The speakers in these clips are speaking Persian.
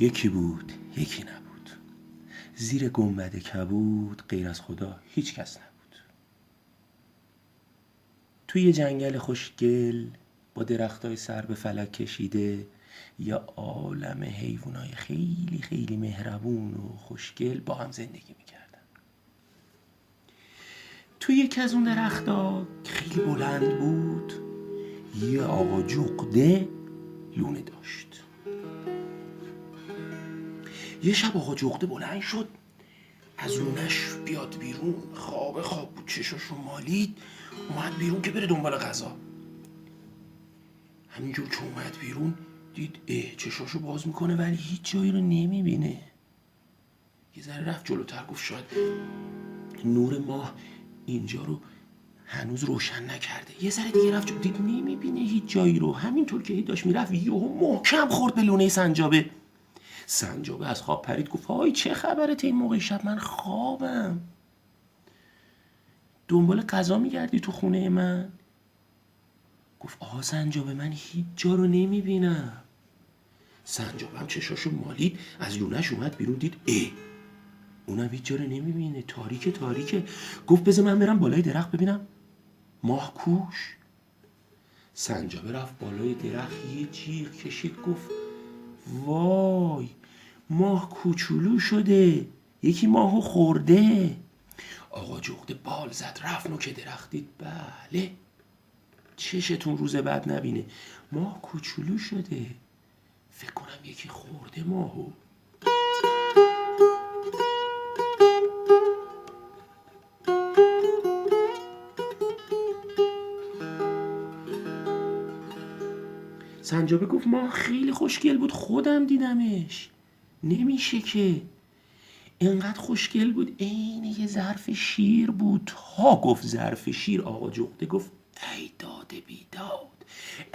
یکی بود یکی نبود، زیر گنبد کبود غیر از خدا هیچ کس نبود. توی یه جنگل خوشگل با درختای سر به فلک کشیده یا عالم حیوانای خیلی خیلی مهربون و خوشگل با هم زندگی میکردن. توی یکی از اون درختا خیلی بلند بود یه آقا جغده لونه داشت. یه شب آقا جغده بلند شد از لونش بیاد بیرون، خواب بود، چشاشو مالید، اومد بیرون که بره دنبال غذا. همینجور که اومد بیرون دید چشاشو باز میکنه ولی هیچ جایی رو نمیبینه. یه ذره رفت جلوتر، گفت شاید نور ماه اینجا رو هنوز روشن نکرده. یه ذره دیگه رفت، دید نمیبینه هیچ جایی رو. همینطور که داشت میرفت یهو محکم خورد به لونه سنجابه. سنجابه از خواب پرید، گفت های چه خبرته این موقع شب؟ من خوابم. دنبال غذا میگردی تو خونه من؟ گفت آقا سنجابه من هیچ جا رو نمیبینم. سنجابه هم چشاشو مالید، از لونش اومد بیرون، دید اونم هیچ جا رو نمیبینه، تاریکه. گفت بذار من برم بالای درخت ببینم ماه کوش. سنجابه رفت بالای درخت، یه جیغ کشید، گفت وای ماه کوچولو شده، یکی ماهو خورده. آقا جغده بال زد رفت نوک درخت، دید بله چشتون روز بعد نبینه، ماه کوچولو شده، فکر کنم یکی خورده ماهو. سنجابه گفت ماه خیلی خوشگل بود، خودم دیدمش، نمیشه که. اینقدر خوشگل بود عین یه ظرف شیر بود. تا گفت ظرف شیر آقا جغده گفت ای داده بیداد،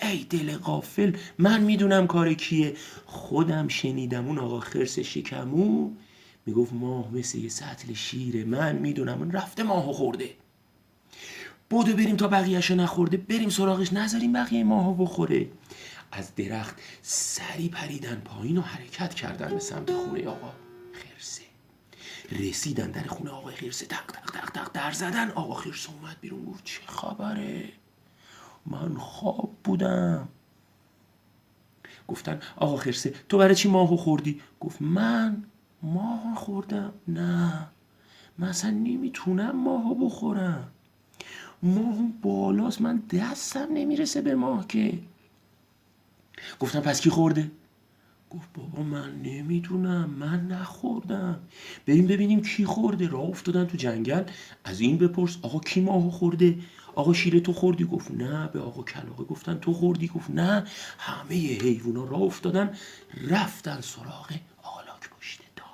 ای دل غافل، من میدونم کار کیه. خودم شنیدم اون آقا خرس شکمو میگفت ماه مثل یه سطل شیره، من میدونم اون رفته ماهو خورده. بودو بریم تا بقیهشو نخورده، بریم سراغش، نذاریم بقیه ماهو بخوره. از درخت سری پریدن پایین و حرکت کردن به سمت خونه آقا خرسه. رسیدن در خونه آقا خرسه، تق تق تق تق در زدن. آقا خرسه اومد بیرون، گفت چه خبره؟ من خواب بودم. گفتن آقا خرسه تو برای چی ماهو خوردی؟ گفت من ماهو خوردم؟ نه من اصلا نمیتونم ماهو بخورم، ماه بالاست، من دستم نمیرسه به ماه که. گفتم پس کی خورده؟ گفت بابا من نمیدونم، من نخوردم، بریم ببینیم کی خورده. راه افتادن تو جنگل، از این بپرس آقا کی ماهو خورده؟ آقا شیره تو خوردی؟ گفت نه. به آقا کلاغه گفتن تو خوردی؟ گفت نه. همه حیوونا راه افتادن رفتن سراغ آقا لاک‌پشت دانا.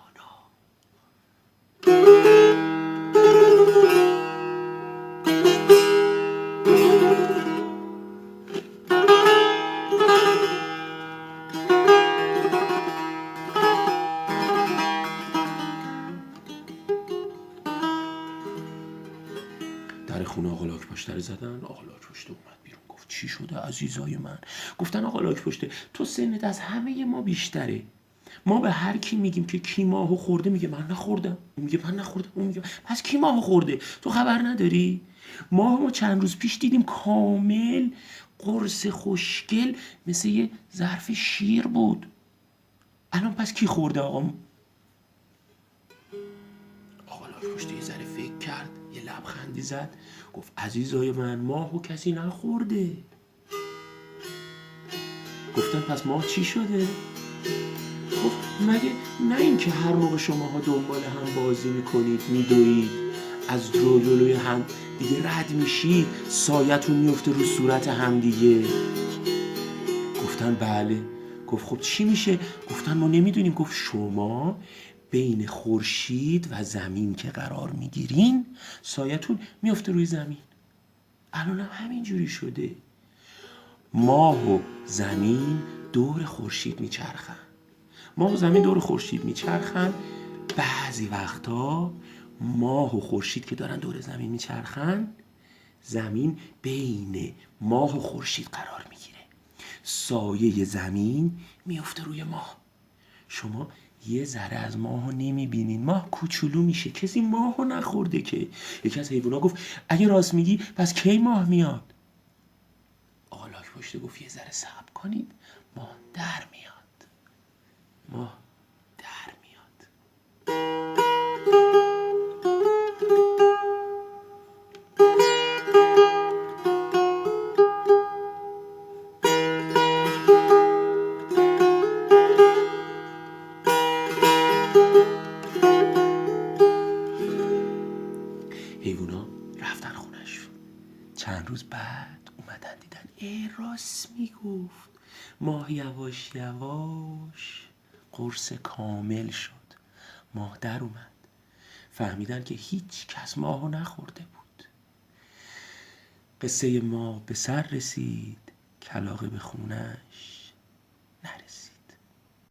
در خونه آقا لاک‌پشت زدن. آقا لاک‌پشت اومد بیرون، گفت چی شده عزیزای من؟ گفتن آقا لاک‌پشت تو سنت از همه ما بیشتره، ما به هر کی میگیم که کی ماهو خورده میگه من نخوردم، اون میگه من نخوردم، اون میگه پس کی ماهو خورده؟ تو خبر نداری؟ ما چند روز پیش دیدیم کامل قرص خوشگل مثل یه ظرف شیر بود، الان پس کی خورده آقا؟ آقا لاک‌پشت یه ذره فکر کرد، یه لبخندی زد، گفت عزیزای من ماهو کسی نخورده. گفتن پس ماه چی شده؟ گفت مگه نه اینکه هر موقع شماها دنبال هم بازی میکنید، میدوید، از جلوی هم دیگه رد میشید، سایتون میفته رو صورت هم دیگه. گفتن بله. گفت خب چی میشه؟ گفتن ما نمیدونیم. گفت شما بین خورشید و زمین که قرار میگیرین سایتون میفته روی زمین، الان هم همین جوری شده، ماه و زمین دور خورشید میچرخن، ماه و زمین دور خورشید میچرخن. بعضی وقتا ماه و خورشید که دارن دور زمین میچرخن، زمین بین ماه و خورشید قرار میگیره، سایه زمین میفته روی ماه. شما یه ذره از ماهو نمیبینین، ماه کوچولو میشه، کسی ماهو نخورده که. یکی از حیوونا گفت اگه راست میگی پس کی ماه میاد؟ آلاک پشته گفت یه ذره صبر کنید، ماه در میاد، ماه در میاد. حیوونا رفتن خونشون. چند روز بعد اومدن دیدن راست میگفت، ماه یواش یواش قرص کامل شد، ماه در اومد. فهمیدن که هیچ کس ماهو نخورده بود. قصه ماه به سر رسید، کلاغه به خونش